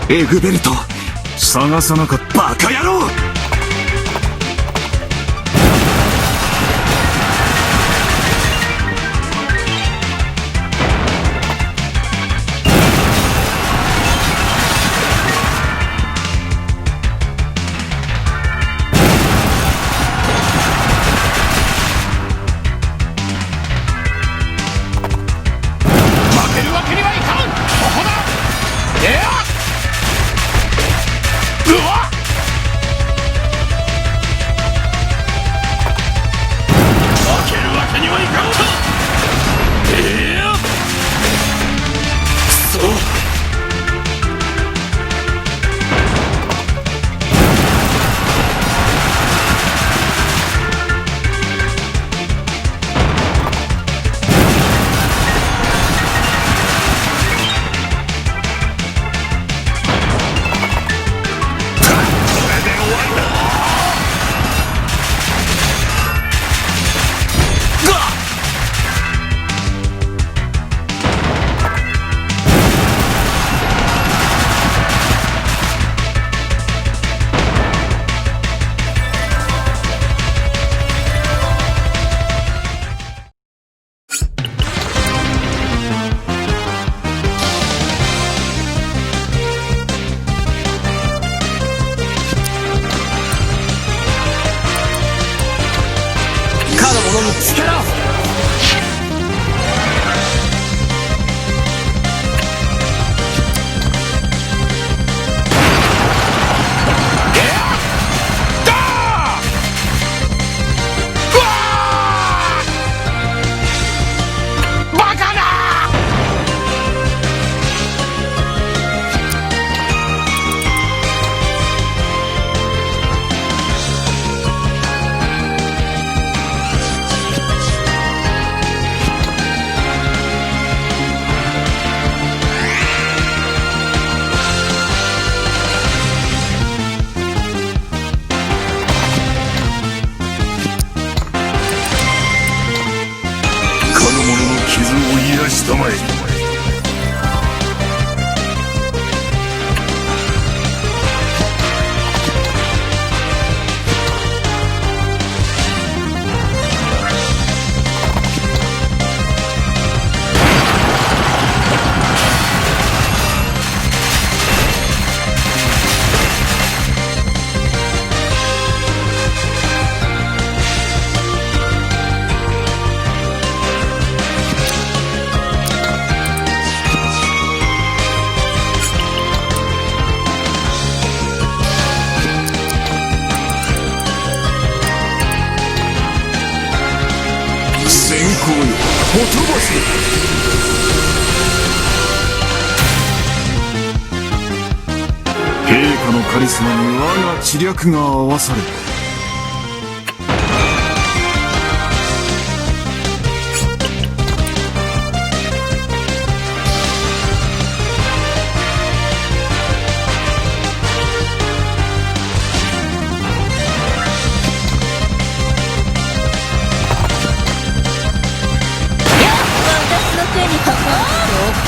エグベルト探さなかったバカ野郎。たまえ。先行よ、ほとばし。陛下のカリスマに我が知略が合わされる。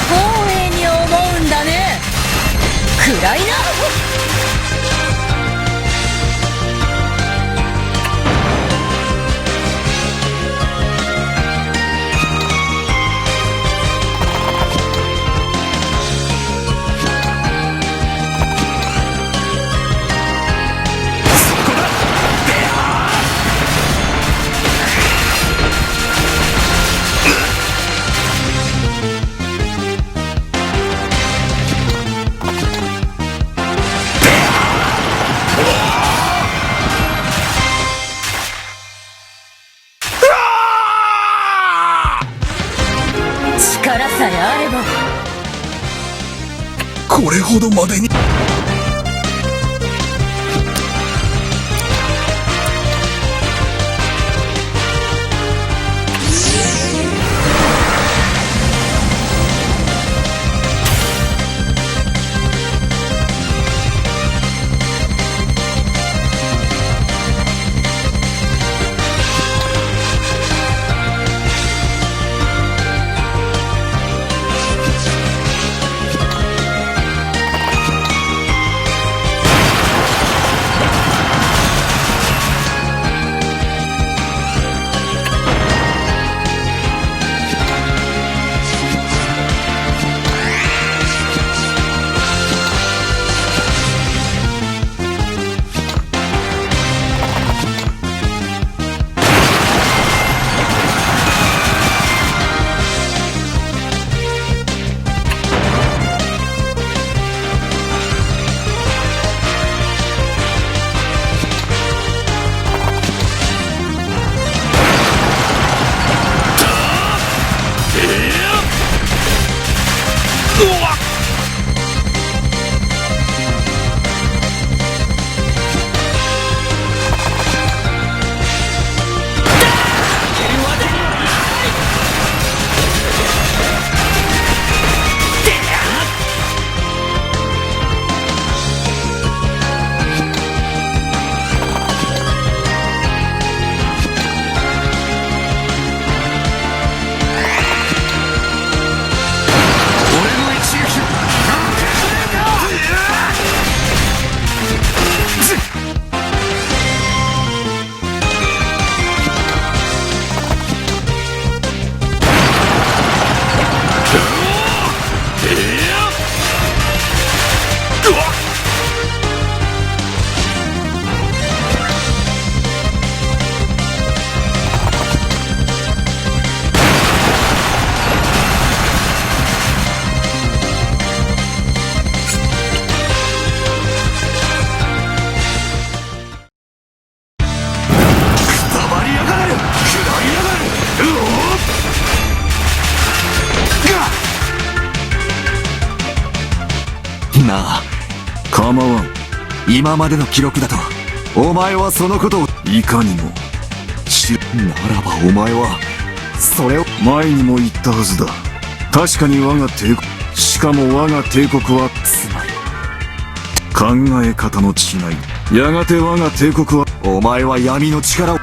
光栄に思うんだね。暗いな。力さえあれば。これほどまでに。構わん。今までの記録だとお前はそのことをいかにも。ならばお前はそれを前にも言ったはずだ。確かに我が帝国、しかも我が帝国は、つまり考え方の違い。やがて我が帝国は、お前は闇の力を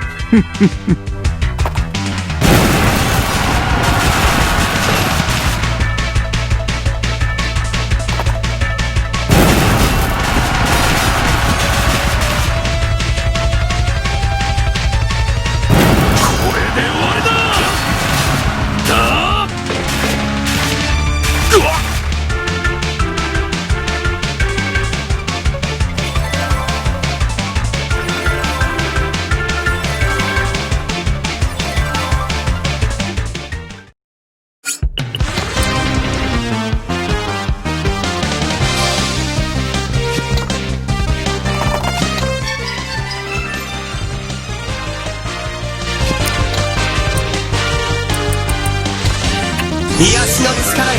癒しの力よ。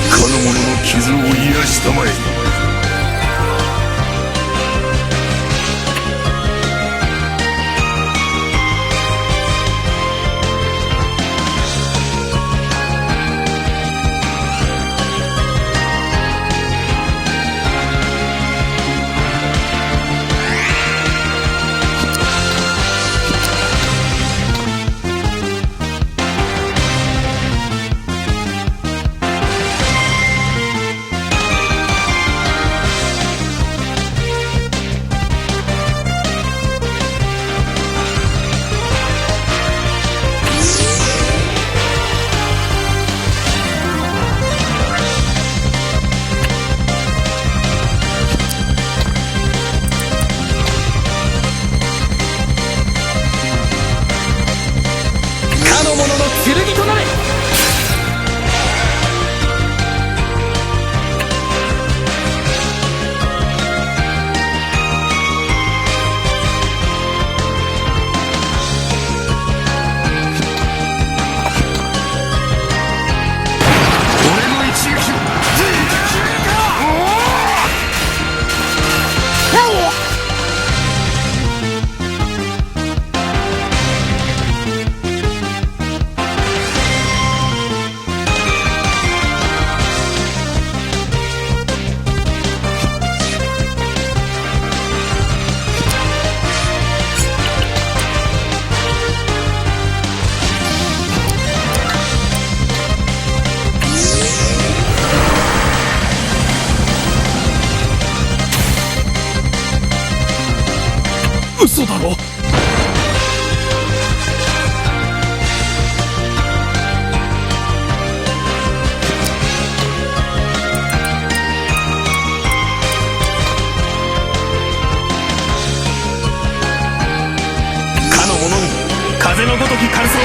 かの者の傷を癒したまえ。剣となれ。俺の一撃を嘘だろ。かの者に風のごとき軽装。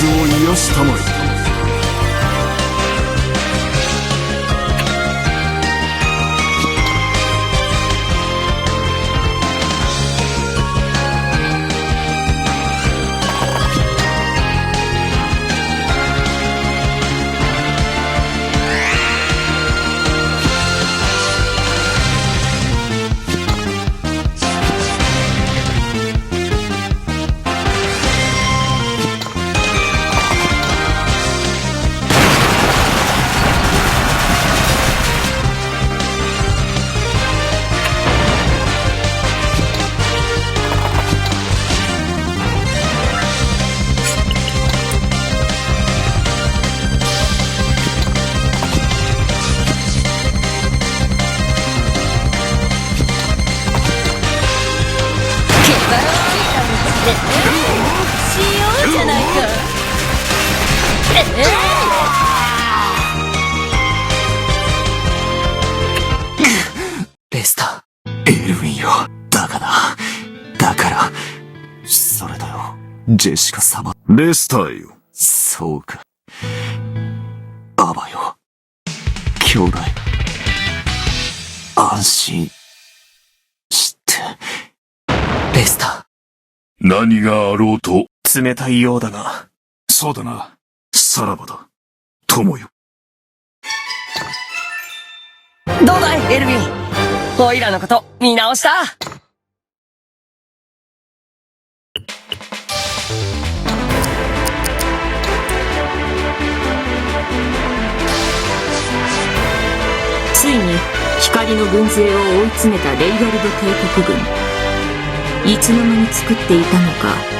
を癒したまえ。しようじゃないか。レスター、エルヴィンよ。だからそれだよ、ジェシカ様。レスターよ。そうか。アバよ。兄弟。安心して。レスター。何があろうと。冷たいようだが。そうだな。さらばだ。友よ。どうだいエルヴィン、オイラのこと見直した？ついに光の軍勢を追い詰めたレイガルド帝国軍。いつの間に作っていたのか